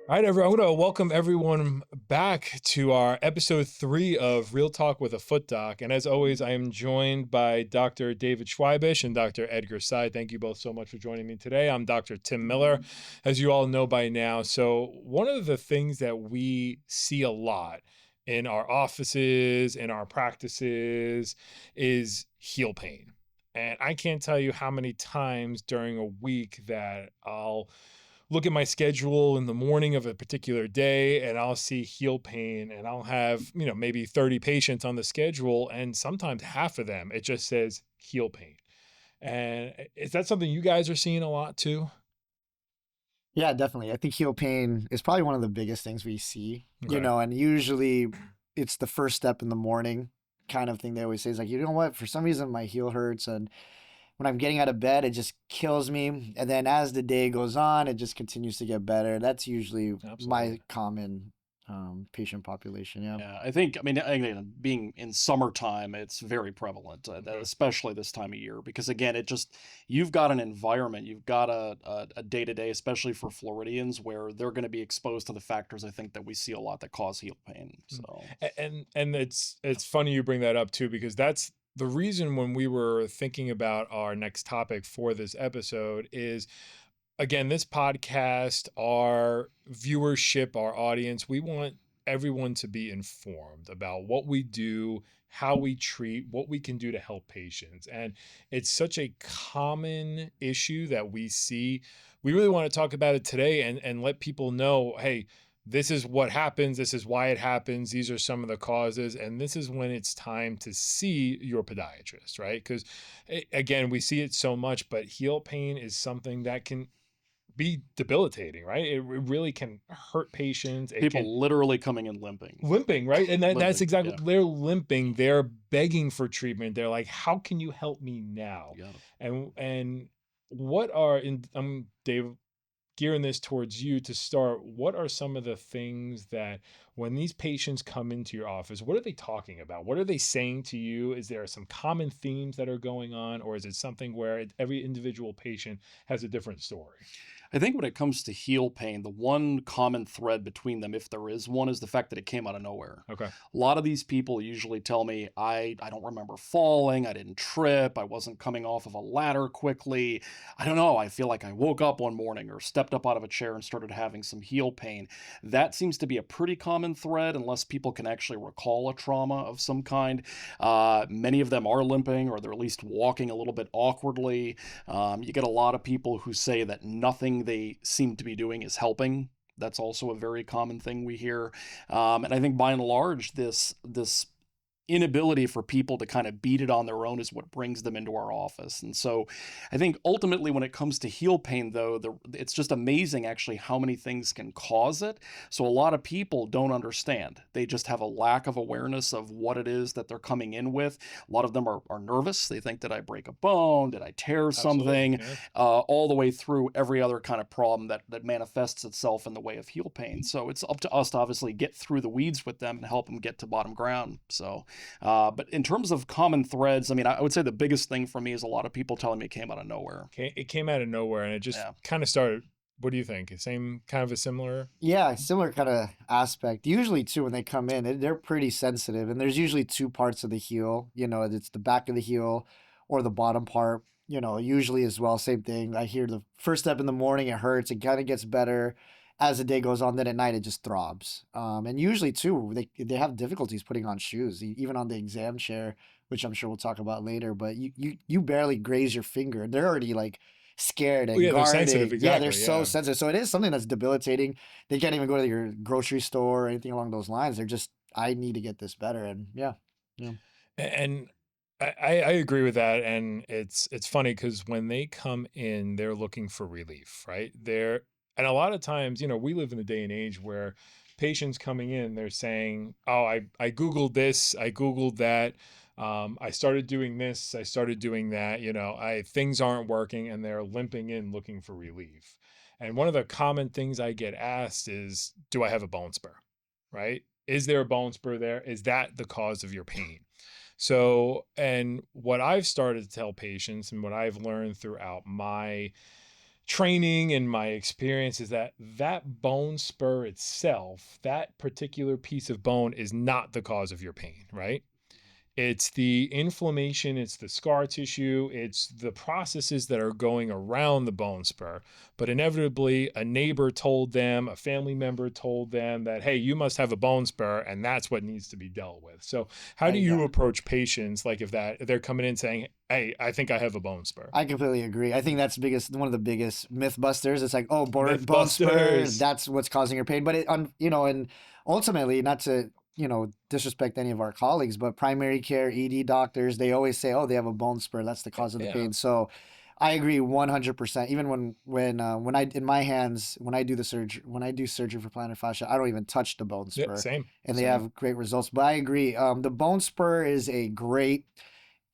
All right, everyone. I'm going to welcome everyone back to our episode 3 of Real Talk with a Foot Doc. And as always, I am joined by Dr. David Schweibish and Dr. Edgar Sy. Thank you both so much for joining me today. I'm Dr. Tim Miller, as you all know by now. So, one of the things that we see a lot in our offices, in our practices, is heel pain. And I can't tell you how many times during a week that I'll look at my schedule in the morning of a particular day and I'll see heel pain and I'll have, maybe 30 patients on the schedule. And sometimes half of them, it just says heel pain. And is that something you guys are seeing a lot too? Yeah, definitely. I think heel pain is probably one of the biggest things we see, Okay. and usually it's the first step in the morning kind of thing they always say is like, you know what, for some reason my heel hurts and when I'm getting out of bed, it just kills me. And then as the day goes on, it just continues to get better. That's usually Absolutely. my common patient population. Yeah. Yeah, I think, I mean, again, being in summertime, it's very prevalent, Mhm. especially this time of year, because again, you've got an environment, you've got a day-to-day, especially for Floridians, where they're going to be exposed to the factors I think that we see a lot that cause heel pain. Mm. So, And it's funny you bring that up too, because that's the reason when we were thinking about our next topic for this episode is, again, this podcast, our viewership, our audience, we want everyone to be informed about what we do, how we treat, what we can do to help patients. And it's such a common issue that we see. We really want to talk about it today and let people know, hey, this is what happens. This is why it happens. These are some of the causes. And this is when it's time to see your podiatrist, right? Because again, we see it so much, but heel pain is something that can be debilitating, right? It really can hurt patients. It can people literally coming in limping, limping, right? And that's limping. exactly, Yeah, they're limping. They're begging for treatment. They're like, "How can you help me now?" you got it. And what are in I'm Dave gearing this towards you to start. What are some of the things that when these patients come into your office, what are they talking about? What are they saying to you? Is there some common themes that are going on, or is it something where every individual patient has a different story? I think when it comes to heel pain, the one common thread between them, if there is one, is the fact that it came out of nowhere. Okay. A lot of these people usually tell me, I don't remember falling, I didn't trip, I wasn't coming off of a ladder quickly. I don't know, I feel like I woke up one morning or stepped up out of a chair and started having some heel pain. That seems to be a pretty common thread, unless people can actually recall a trauma of some kind. Many of them are limping, or they're at least walking a little bit awkwardly. You get a lot of people who say that nothing they seem to be doing is helping. That's also a very common thing we hear. And I think by and large, this inability for people to kind of beat it on their own is what brings them into our office. And so I think ultimately when it comes to heel pain, though, it's just amazing actually how many things can cause it. So a lot of people don't understand. They just have a lack of awareness of what it is that they're coming in with. A lot of them are nervous. They think, did I break a bone? Did I tear Absolutely. something? Yeah. All the way through every other kind of problem that manifests itself in the way of heel pain. So it's up to us to obviously get through the weeds with them and help them get to bottom ground. So but in terms of common threads, I mean, I would say the biggest thing for me is a lot of people telling me it came out of nowhere. It came out of nowhere and it just Yeah, kind of started. What do you think? Same kind of a similar? Yeah, similar kind of aspect. Usually, too, when they come in, they're pretty sensitive, and there's usually two parts of the heel. It's the back of the heel or the bottom part. Usually as well, same thing. I hear the first step in the morning, it hurts. It kind of gets better as the day goes on. Then at night, it just throbs. And usually, too, they have difficulties putting on shoes, even on the exam chair, which I'm sure we'll talk about later. But you barely graze your finger, and they're already like scared Oh and yeah, they're sensitive. guarded. Yeah, they're Exactly. so Yeah. sensitive. So it is something that's debilitating. They can't even go to your grocery store or anything along those lines. They're just, I need to get this better. And yeah, yeah. And I agree with that. And it's funny because when they come in, they're looking for relief, right? And a lot of times, we live in a day and age where patients coming in, they're saying, "Oh, I Googled this, I Googled that, I started doing this, I started doing that, I things aren't working," and they're limping in looking for relief. And one of the common things I get asked is, "Do I have a bone spur?" Right? Is there a bone spur there? Is that the cause of your pain? So, and what I've started to tell patients and what I've learned throughout my training and my experience is that that bone spur itself, that particular piece of bone, is not the cause of your pain, right? It's the inflammation, it's the scar tissue, it's the processes that are going around the bone spur. But inevitably, a neighbor told them, a family member told them that, hey, you must have a bone spur, and that's what needs to be dealt with. So, how do you Yeah, approach patients like if they're coming in saying, hey, I think I have a bone spur? I completely agree. I think that's one of the biggest myth busters. It's like, oh, bone spur, Mythbusters. that's what's causing your pain. But you know, and ultimately, not to, disrespect any of our colleagues, but primary care ED doctors, they always say, oh, they have a bone spur, that's the cause of the Yeah. pain. So I agree 100%. Even when I in my hands, when I do the surgery, when I do surgery for plantar fascia, I don't even touch the bone Yeah. spur, Same. and they Same. have great results. But I agree, the bone spur is a great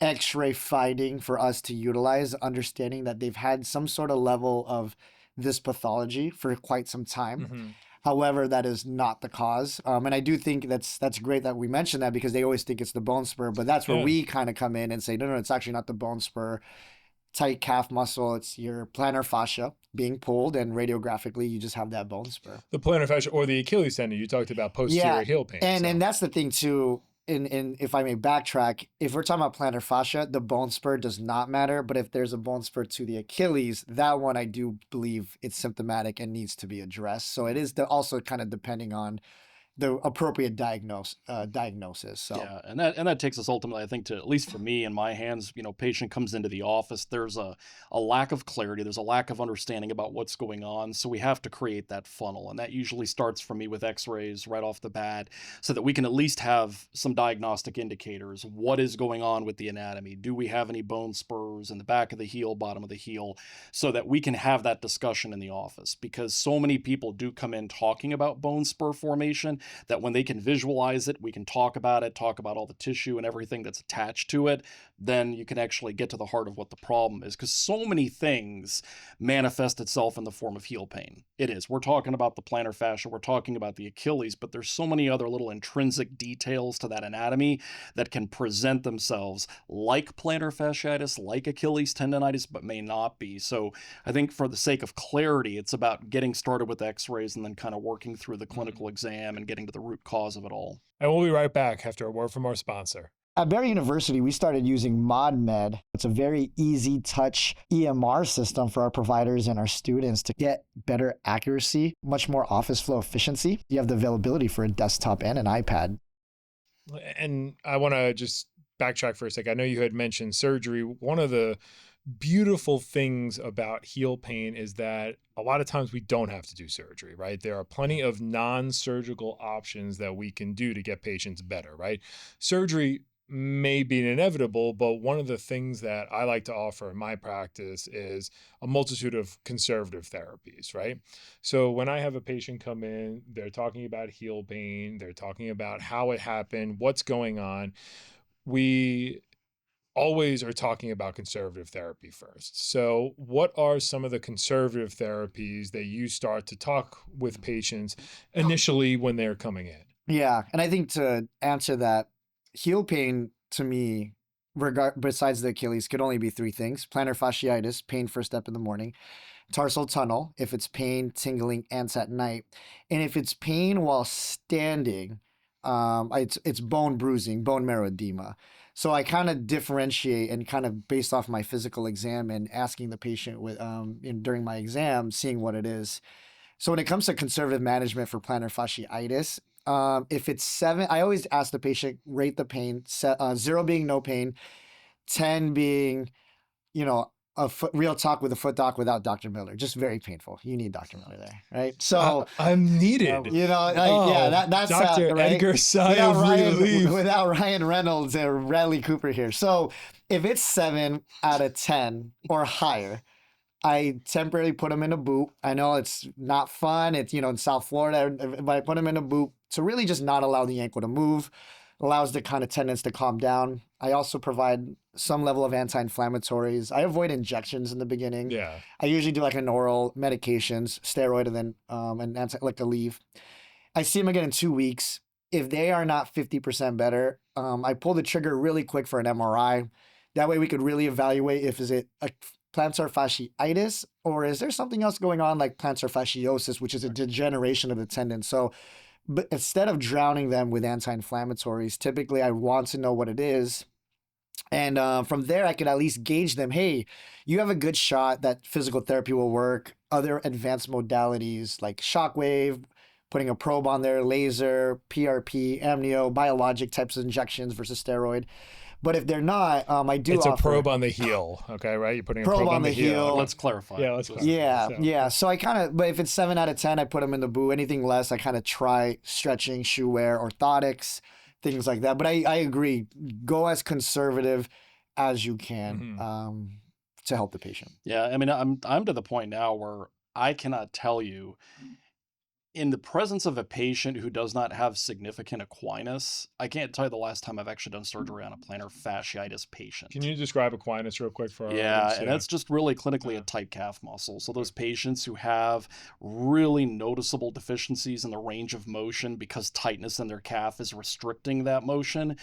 X-ray finding for us to utilize, understanding that they've had some sort of level of this pathology for quite some time. Hmm. However, that is not the cause. And I do think that's great that we mentioned that, because they always think it's the bone spur, but that's where Yeah. we kind of come in and say, no, no, it's actually not the bone spur. Tight calf muscle, it's your plantar fascia being pulled, and radiographically, you just have that bone spur. The plantar fascia or the Achilles tendon, you talked about Yeah, posterior heel pain. and So, that's the thing too. In if I may backtrack, if we're talking about plantar fascia, the bone spur does not matter. But if there's a bone spur to the Achilles, that one I do believe it's symptomatic and needs to be addressed. So it is also kind of depending on the appropriate diagnosis. So Yeah, and that takes us ultimately, I think, to, at least for me in my hands, patient comes into the office, there's a lack of clarity, there's a lack of understanding about what's going on, so we have to create that funnel, and that usually starts for me with X-rays right off the bat, so that we can at least have some diagnostic indicators. What is going on with the anatomy? Do we have any bone spurs in the back of the heel, bottom of the heel, so that we can have that discussion in the office? Because so many people do come in talking about bone spur formation, that when they can visualize it, we can talk about all the tissue and everything that's attached to it, then you can actually get to the heart of what the problem is. Because so many things manifest itself in the form of heel pain. It is. We're talking about the plantar fascia, we're talking about the Achilles, but there's so many other little intrinsic details to that anatomy that can present themselves like plantar fasciitis, like Achilles tendonitis, but may not be. So I think for the sake of clarity, it's about getting started with x-rays and then kind of working through the mhm. clinical exam and getting to the root cause of it all. And we'll be right back after a word from our sponsor. at Barry University, we started using ModMed. It's a very easy touch EMR system for our providers and our students to get better accuracy, much more office flow efficiency. You have the availability for a desktop and an iPad. And I want to just backtrack for a sec. I know you had mentioned surgery. One of the beautiful things about heel pain is that a lot of times we don't have to do surgery, right? There are plenty of non-surgical options that we can do to get patients better, right? Surgery may be inevitable, but one of the things that I like to offer in my practice is a multitude of conservative therapies, right? So when I have a patient come in, they're talking about heel pain, they're talking about how it happened, what's going on. We always are talking about conservative therapy first. So, what are some of the conservative therapies that you start to talk with patients initially when they're coming in? Yeah, and I think to answer that, heel pain to me, besides the Achilles, could only be three things: plantar fasciitis, pain first step in the morning; tarsal tunnel, if it's pain, tingling, ants at night; and if it's pain while standing, it's bone bruising, bone marrow edema. So I kind of differentiate, and kind of based off my physical exam and asking the patient during my exam, seeing what it is. So when it comes to conservative management for plantar fasciitis, if it's 7, I always ask the patient, rate the pain, 0 being no pain, 10 being, real talk with a foot doc without Dr. Miller. Just very painful. You need Dr. Miller there, right? So, I'm needed. yeah, Oh, that's Dr. right. Edgar, sigh of relief. Without Ryan Reynolds and Bradley Cooper here. So if it's 7 out of 10 or higher, I temporarily put them in a boot. I know it's not fun. It's, in South Florida, but I put them in a boot to really just not allow the ankle to move, allows the kind of tendons to calm down. I also provide some level of anti-inflammatories. I avoid injections in the beginning. Yeah. I usually do like an oral medications, steroid, and then like a leave. I see them again in 2 weeks. If they are not 50% better, I pull the trigger really quick for an MRI. That way we could really evaluate if is it plantar fasciitis, or is there something else going on like plantar fasciosis, which is a degeneration of the tendon? So, but instead of drowning them with anti-inflammatories, typically I want to know what it is. And from there, I could at least gauge them. Hey, you have a good shot that physical therapy will work. Other advanced modalities like shockwave, putting a probe on there, laser, PRP, amnio, biologic types of injections versus steroid. But if they're not, I do It's a offer probe on the heel. Okay, right? You're putting a probe probe on on the the heel. heel. Let's clarify. Yeah, let's Just- clarify. Yeah, So, yeah. So I kind of, but if it's 7 out of 10, I put them in the boo. Anything less, I kind of try stretching, shoe wear, orthotics, things like that. But I agree. Go as conservative as you can to help the patient. Yeah, I mean, I'm to the point now where I cannot tell you, in the presence of a patient who does not have significant equinus, I can't tell you the last time I've actually done surgery on a plantar fasciitis patient. Can you describe Aquinas real quick for our Yeah, audience? and that's just really clinically a tight calf muscle. So those patients who have really noticeable deficiencies in the range of motion because tightness in their calf is restricting that motion,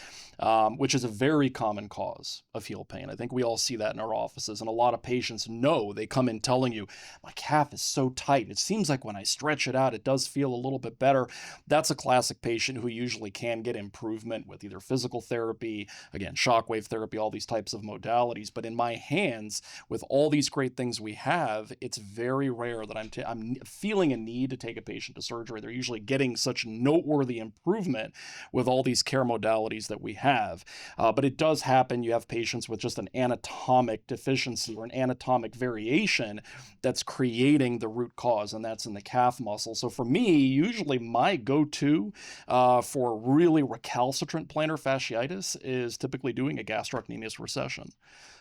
which is a very common cause of heel pain. I think we all see that in our offices, and a lot of patients know. They come in telling you, my calf is so tight, and it seems like when I stretch it out, it does feel a little bit better. That's a classic patient who usually can get improvement with either physical therapy, again, shockwave therapy, all these types of modalities. But in my hands, with all these great things we have, it's very rare that I'm feeling a need to take a patient to surgery. They're usually getting such noteworthy improvement with all these care modalities that we have. But it does happen. You have patients with just an anatomic deficiency or an anatomic variation that's creating the root cause, and that's in the calf muscle. So for me, usually my go-to for really recalcitrant plantar fasciitis is typically doing a gastrocnemius recession.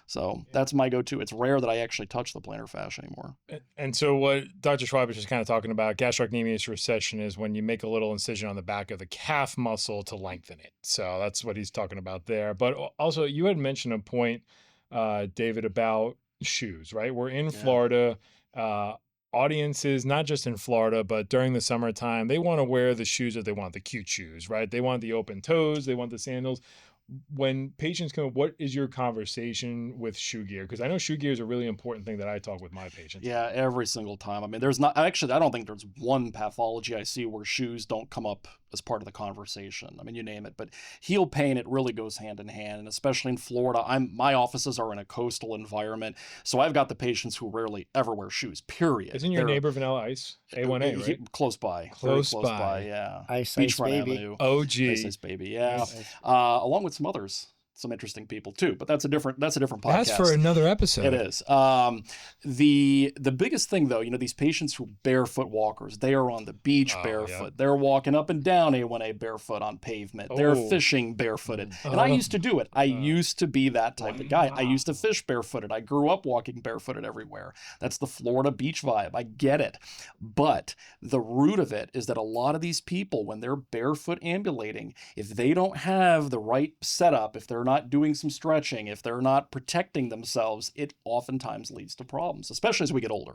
So that's my go-to. It's rare that I actually touch the plantar fascia anymore. And so what Dr. Schweibish is kind of talking about, gastrocnemius recession, is when you make a little incision on the back of the calf muscle to lengthen it. So that's what he's talking about there. But also, you had mentioned a point, David, about shoes, right? We're in Florida. Audiences, not just in Florida, but during the summertime, they want to wear the shoes that they want, the cute shoes, right? They want the open toes, they want the sandals. When patients come, what is your conversation with shoe gear? Because I know shoe gear is a really important thing that I talk with my patients. Yeah, every single time. I mean, there's not actually, I don't think there's one pathology I see where shoes don't come up as part of the conversation. I mean, you name it, but heel pain, it really goes hand in hand. And especially in Florida, my offices are in a coastal environment. So I've got the patients who rarely ever wear shoes, period. Isn't your neighbor Vanilla Ice? A1A, right? Close by. Close Very close by. by, yeah. Ice Beachfront baby. Avenue. OG. Ice baby, yeah. Nice. Along with some others, some interesting people too, but that's a different podcast. That's for another episode. It is. The biggest thing though, these patients who barefoot walkers, they are on the beach barefoot. Yeah. They're walking up and down A1A barefoot on pavement. They're fishing barefooted. And I used to do it. I used to be that type of guy. I used to fish barefooted. I grew up walking barefooted everywhere. That's the Florida beach vibe. I get it. But the root of it is that a lot of these people, when they're barefoot ambulating, if they don't have the right setup, if they're not doing some stretching, if they're not protecting themselves, it oftentimes leads to problems, especially as we get older.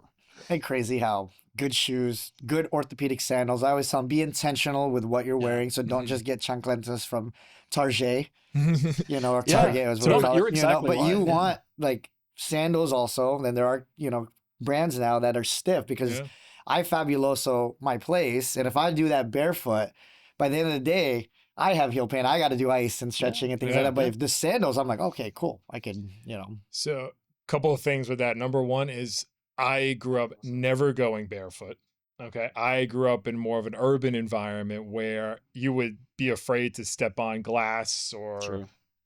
Ain't crazy how good shoes, good orthopedic sandals. I always tell them, be intentional with what you're wearing. So don't just get chancletas from Target, or Target was what you're exactly but you want like sandals also. Then there are, brands now that are stiff because I Fabuloso my place. And if I do that barefoot, by the end of the day, I have heel pain. I got to do ice and stretching and things like that. But if the sandals, I'm like, okay, cool. I can, So a couple of things with that. Number one is I grew up never going barefoot. Okay. I grew up in more of an urban environment where you would be afraid to step on glass or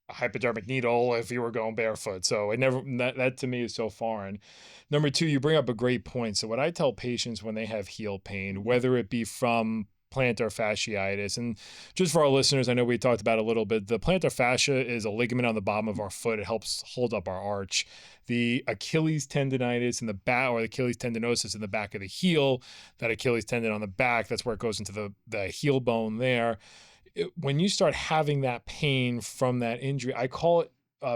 a hypodermic needle if you were going barefoot. So that to me is so foreign. Number two, you bring up a great point. So what I tell patients when they have heel pain, whether it be from plantar fasciitis. And just for our listeners, I know we talked about it a little bit. The plantar fascia is a ligament on the bottom of our foot. It helps hold up our arch. The Achilles tendonitis in the back, or the Achilles tendinosis in the back of the heel, that Achilles tendon on the back, that's where it goes into the heel bone there. When you start having that pain from that injury, I call it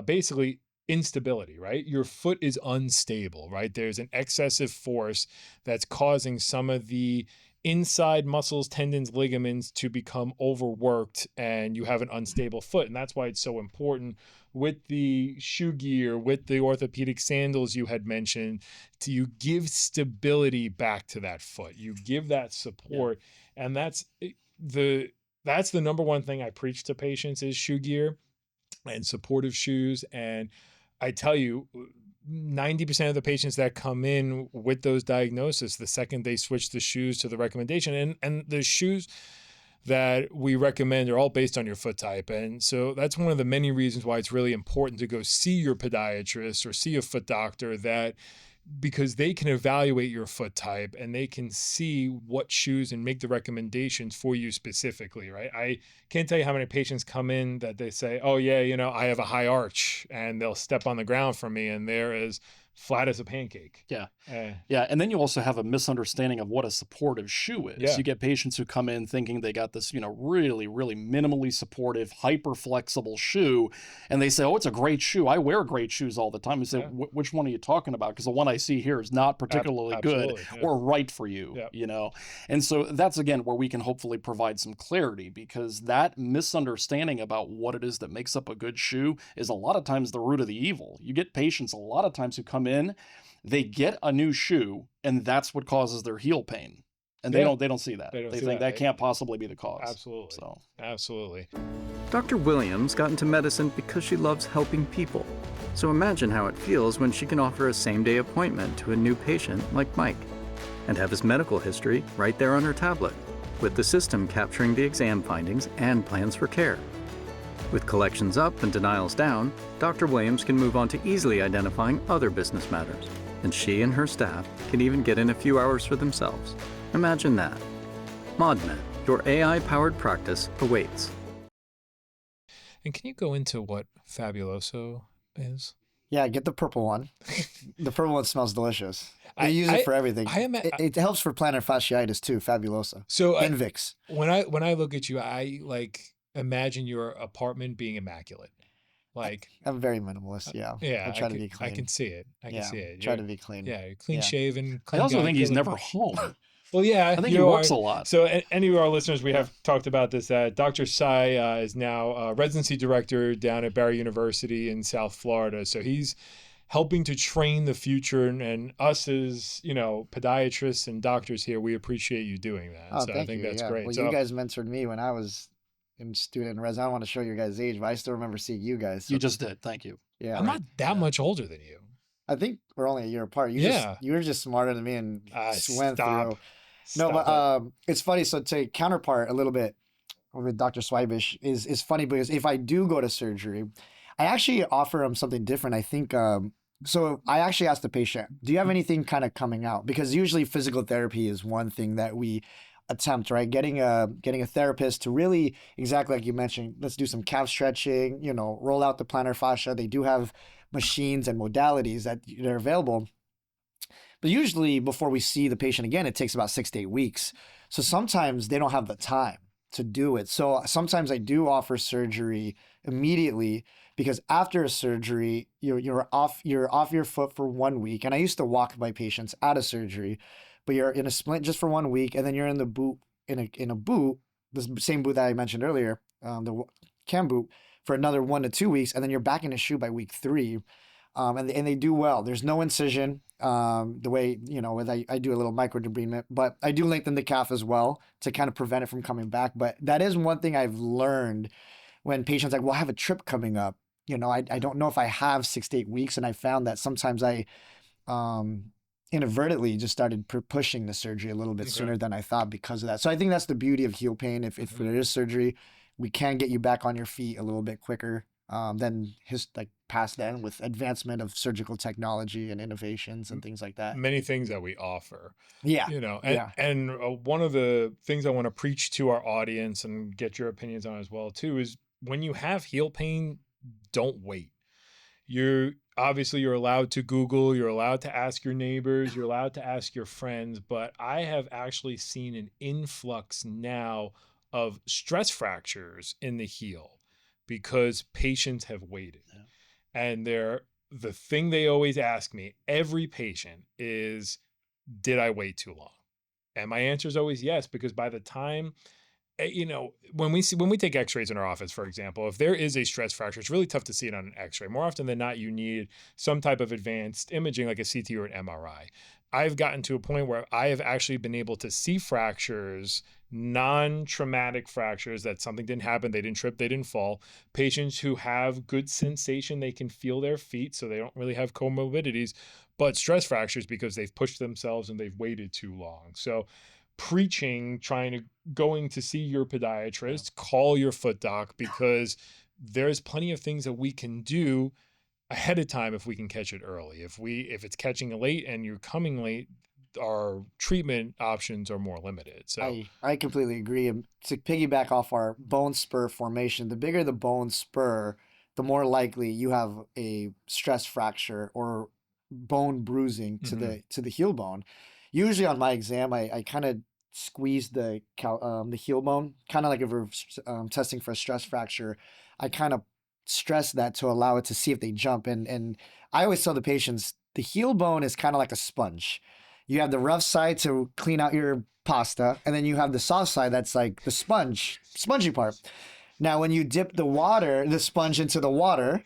basically instability, right? Your foot is unstable, right? There's an excessive force that's causing some of the inside muscles, tendons, ligaments to become overworked and you have an unstable foot. And that's why it's so important with the shoe gear, with the orthopedic sandals you had mentioned, to you give stability back to that foot. You give that support. Yeah. And that's the number one thing I preach to patients is shoe gear and supportive shoes. And I tell you, 90% of the patients that come in with those diagnoses, the second they switch the shoes to the recommendation, and the shoes that we recommend are all based on your foot type. And so that's one of the many reasons why it's really important to go see your podiatrist or see a foot doctor, that because they can evaluate your foot type and they can see what shoes and make the recommendations for you specifically, right? I can't tell you how many patients come in that they say, oh yeah, I have a high arch, and they'll step on the ground for me and they're as flat as a pancake. Yeah. Yeah. And then you also have a misunderstanding of what a supportive shoe is. Yeah. You get patients who come in thinking they got this, really, really minimally supportive, hyper flexible shoe. And they say, oh, it's a great shoe. I wear great shoes all the time. You say, which one are you talking about? Because the one I see here is not particularly good or right for you, And so that's, again, where we can hopefully provide some clarity, because that misunderstanding about what it is that makes up a good shoe is a lot of times the root of the evil. You get patients a lot of times who come in, they get a new shoe, and that's what causes their heel pain. And they don't see that. They think that can't possibly be the cause. Absolutely. So absolutely. Dr. Williams got into medicine because she loves helping people. So imagine how it feels when she can offer a same-day appointment to a new patient like Mike and have his medical history right there on her tablet, with the system capturing the exam findings and plans for care. With collections up and denials down, Dr. Williams can move on to easily identifying other business matters, and she and her staff can even get in a few hours for themselves. Imagine that. ModMed, your AI-powered practice, awaits. And can you go into what Fabuloso is? Yeah, get the purple one. The purple one smells delicious. I use it for everything. It helps for plantar fasciitis too, Fabuloso. So Invix. When I look at you, I imagine your apartment being immaculate. I'm very minimalist. Yeah. I try to be clean. I can see it. I can see it. Try to be clean. Yeah, you're clean shaven. I also think he's never home. Well, yeah, I think he works a lot. So any of our listeners, we have talked about this. Dr. Sai is now residency director down at Barry University in South Florida. So he's helping to train the future, and us as podiatrists and doctors here, we appreciate you doing that. Oh, so I think that's great. Well, so, you guys mentored me when I was in student and res. I don't want to show your guys' age, but I still remember seeing you guys. So. You just did. Thank you. Yeah, I'm not that much older than you. I think we're only a year apart. You were just smarter than me and went through. No, but it's funny. So to counterpart a little bit with Dr. Schweibish is funny, because if I do go to surgery, I actually offer them something different. I think, so I actually ask the patient, do you have anything kind of coming out? Because usually physical therapy is one thing that we attempt, right? Getting a therapist to really, exactly like you mentioned, let's do some calf stretching, roll out the plantar fascia. They do have machines and modalities that are available. But usually before we see the patient again, it takes about 6 to 8 weeks. So sometimes they don't have the time to do it. So sometimes I do offer surgery immediately, because after a surgery, you're off your foot for 1 week. And I used to walk my patients out of surgery, but you're in a splint just for 1 week, and then you're in the boot in a boot, the same boot that I mentioned earlier, the cam boot, for another 1 to 2 weeks, and then you're back in a shoe by week 3. And they do well. There's no incision, the way, I do a little micro debridement, but I do lengthen the calf as well to kind of prevent it from coming back. But that is one thing I've learned when patients are like, well, I have a trip coming up. I don't know if I have 6 to 8 weeks. And I found that sometimes I inadvertently just started pushing the surgery a little bit sooner than I thought because of that. So I think that's the beauty of heel pain. If there is surgery, we can get you back on your feet a little bit quicker than past then, with advancement of surgical technology and innovations and things like that. Many things that we offer. Yeah. And one of the things I want to preach to our audience and get your opinions on as well too is, when you have heel pain, don't wait. You're allowed to Google, you're allowed to ask your neighbors, you're allowed to ask your friends, but I have actually seen an influx now of stress fractures in the heel because patients have waited. Yeah. And the thing they always ask me, every patient, is, did I wait too long? And my answer is always yes, because by the time, when we take x-rays in our office, for example, if there is a stress fracture, it's really tough to see it on an x-ray. More often than not, you need some type of advanced imaging like a CT or an MRI. I've gotten to a point where I have actually been able to see fractures, non-traumatic fractures, that something didn't happen, they didn't trip, they didn't fall. Patients who have good sensation, they can feel their feet, so they don't really have comorbidities, but stress fractures because they've pushed themselves and they've waited too long. So preaching, going to see your podiatrist, call your foot doc, because there's plenty of things that we can do ahead of time if we can catch it early. If it's catching late and you're coming late, our treatment options are more limited. So I completely agree. And to piggyback off our bone spur formation, the bigger the bone spur, the more likely you have a stress fracture or bone bruising to the heel bone. Usually on my exam, I kind of squeeze the heel bone, kind of like if we're testing for a stress fracture. I kind of stress that to allow it to see if they jump. And I always tell the patients the heel bone is kind of like a sponge. You have the rough side to clean out your pasta, and then you have the soft side that's like the spongy part. Now, when you dip the sponge into the water,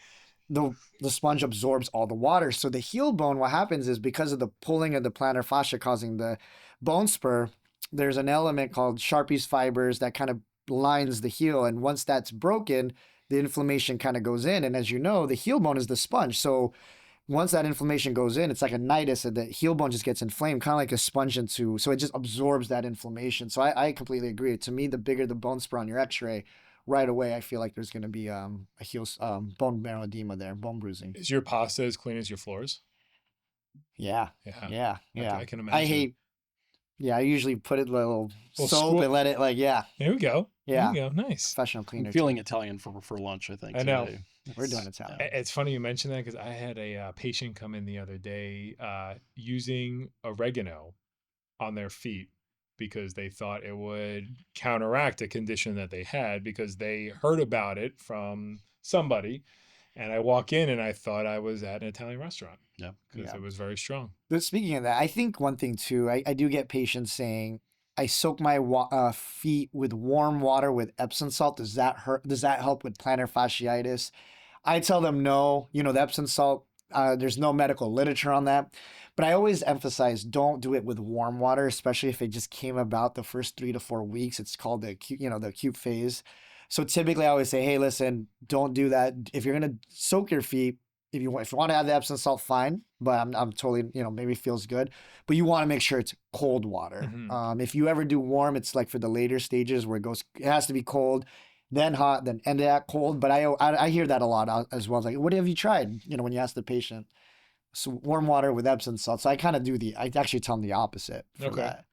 the sponge absorbs all the water. So the heel bone, what happens is because of the pulling of the plantar fascia causing the bone spur, there's an element called Sharpie's fibers that kind of lines the heel. And once that's broken, the inflammation kind of goes in. And as you know, the heel bone is the sponge. So once that inflammation goes in, it's like a nidus, and the heel bone just gets inflamed, kind of like a sponge so it just absorbs that inflammation. So I completely agree. To me, the bigger the bone spur on your x-ray, right away, I feel like there's going to be a heel bone marrow edema there, bone bruising. is your pasta as clean as your floors? Yeah. Yeah. Yeah. I can imagine. I usually put it a little soap and let it There we go. Yeah. There we go. Nice. Professional cleaner. I'm feeling Italian for lunch, I think. I know. Today. We're doing Italian. It's funny you mentioned that, because I had a patient come in the other day using oregano on their feet because they thought it would counteract a condition that they had, because they heard about it from somebody. And I walk in and I thought I was at an Italian restaurant. Yeah. Because it was very strong. But speaking of that, I think one thing too, I do get patients saying, I soak my feet with warm water with Epsom salt. Does that hurt? Does that help with plantar fasciitis? I tell them no. The Epsom salt, there's no medical literature on that. But I always emphasize, don't do it with warm water, especially if it just came about the first 3 to 4 weeks. It's called the acute phase. So typically I always say, hey, listen, don't do that. If you're going to soak your feet, if you want to have the Epsom salt, fine. But I'm totally, maybe it feels good. But you want to make sure it's cold water. Mm-hmm. If you ever do warm, it's like for the later stages where it has to be cold, then hot, then end at cold. But I hear that a lot as well. It's like, what have you tried? When you ask the patient. So warm water with Epsom salt. So I kind of I actually tell them the opposite for that.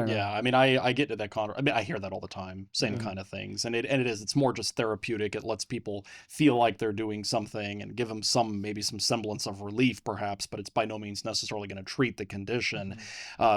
Yeah, I mean, I get to that I hear that all the time, same kind of things, and it's more just therapeutic. It lets people feel like they're doing something and give them maybe some semblance of relief, perhaps, but it's by no means necessarily going to treat the condition.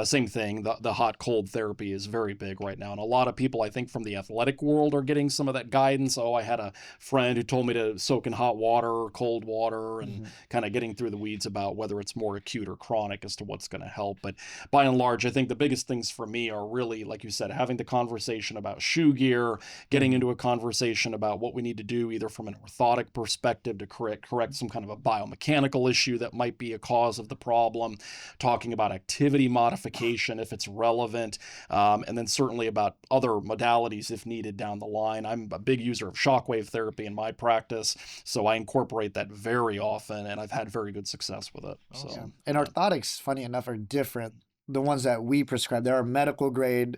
Same thing, the hot cold therapy is very big right now, and a lot of people, I think, from the athletic world are getting some of that guidance. I had a friend who told me to soak in hot water or cold water, and kind of getting through the weeds about whether it's more acute or chronic as to what's going to help. But by and large, I think the biggest things for me are really, like you said, having the conversation about shoe gear, getting into a conversation about what we need to do either from an orthotic perspective to correct some kind of a biomechanical issue that might be a cause of the problem, talking about activity modification if it's relevant, and then certainly about other modalities if needed down the line. I'm a big user of shockwave therapy in my practice, so I incorporate that very often, and I've had very good success with it. Awesome. So, and orthotics, funny enough, are different. The ones that we prescribe, there are medical grade,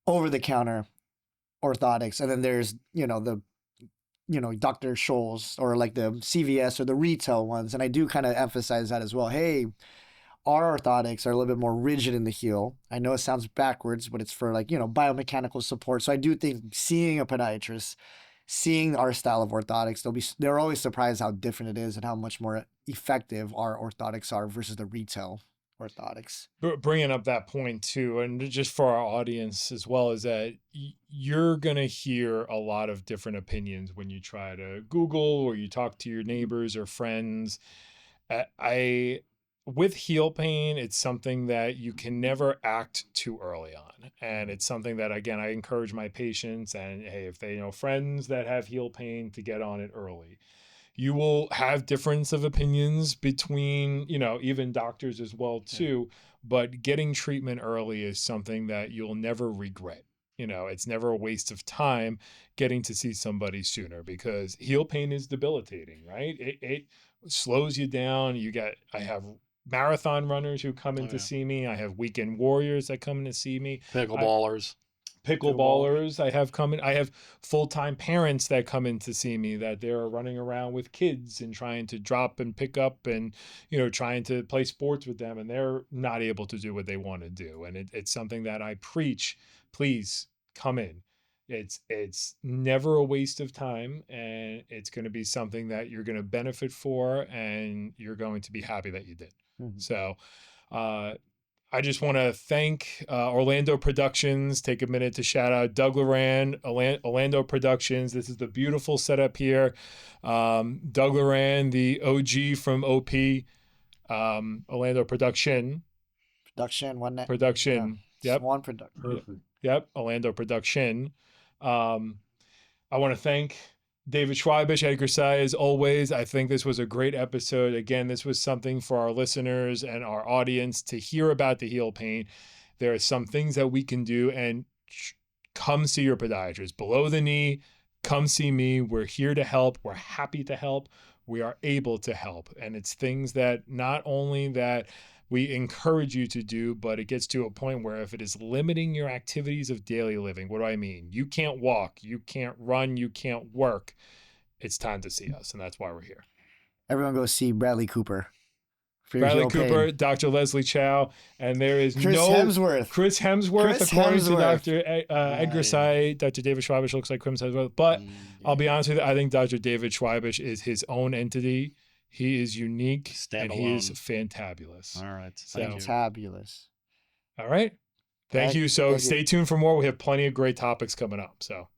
over the counter orthotics, and then there's Dr. Scholl's or like the CVS or the retail ones, and I do kind of emphasize that as well. Hey, our orthotics are a little bit more rigid in the heel. I know it sounds backwards, but it's for biomechanical support. So I do think seeing a podiatrist, seeing our style of orthotics, they're always surprised how different it is and how much more effective our orthotics are versus the retail orthotics. Bringing up that point too, and just for our audience as well, is that you're going to hear a lot of different opinions when you try to Google or you talk to your neighbors or friends. with heel pain, it's something that you can never act too early on. And it's something that, again, I encourage my patients, and hey, if they know friends that have heel pain, to get on it early. You will have difference of opinions between, even doctors as well too, but getting treatment early is something that you'll never regret. It's never a waste of time getting to see somebody sooner, because heel pain is debilitating, right? It slows you down. I have marathon runners who come in to see me. I have weekend warriors that come in to see me. Pickleballers. Pickleballers I have come in. I have full-time parents that come in to see me, that they're running around with kids and trying to drop and pick up and, trying to play sports with them, and they're not able to do what they want to do. And it's something that I preach. Please come in. It's never a waste of time, and it's going to be something that you're going to benefit for, and you're going to be happy that you did. So, I just want to thank Orlando Productions. Take a minute to shout out Doug Loran, Orlando Productions. This is the beautiful setup here. Doug Loran, the OG from OP, Orlando Production. Production. Yeah, Yep. Swan Production. Perfect. Yep. Orlando Production. I want to thank David Schweibish, Edgar Sai, as always. I think this was a great episode. Again, this was something for our listeners and our audience to hear about the heel pain. There are some things that we can do, and come see your podiatrist. Below the knee, come see me. We're here to help. We're happy to help. We are able to help. And it's things that not only that we encourage you to do, but it gets to a point where if it is limiting your activities of daily living, what do I mean? You can't walk, you can't run, you can't work. It's time to see us, and that's why we're here. Everyone go see Bradley Cooper. Bradley Cooper, Dr. Leslie Chow, and there is Chris Hemsworth, according to Dr. Edgar Sai. Dr. David Schweibish looks like Chris Hemsworth, but I'll be honest with you, I think Dr. David Schweibish is his own entity. He is unique, and he is fantabulous. All right. Fantabulous. All right. Thank you. So stay tuned for more. We have plenty of great topics coming up. So.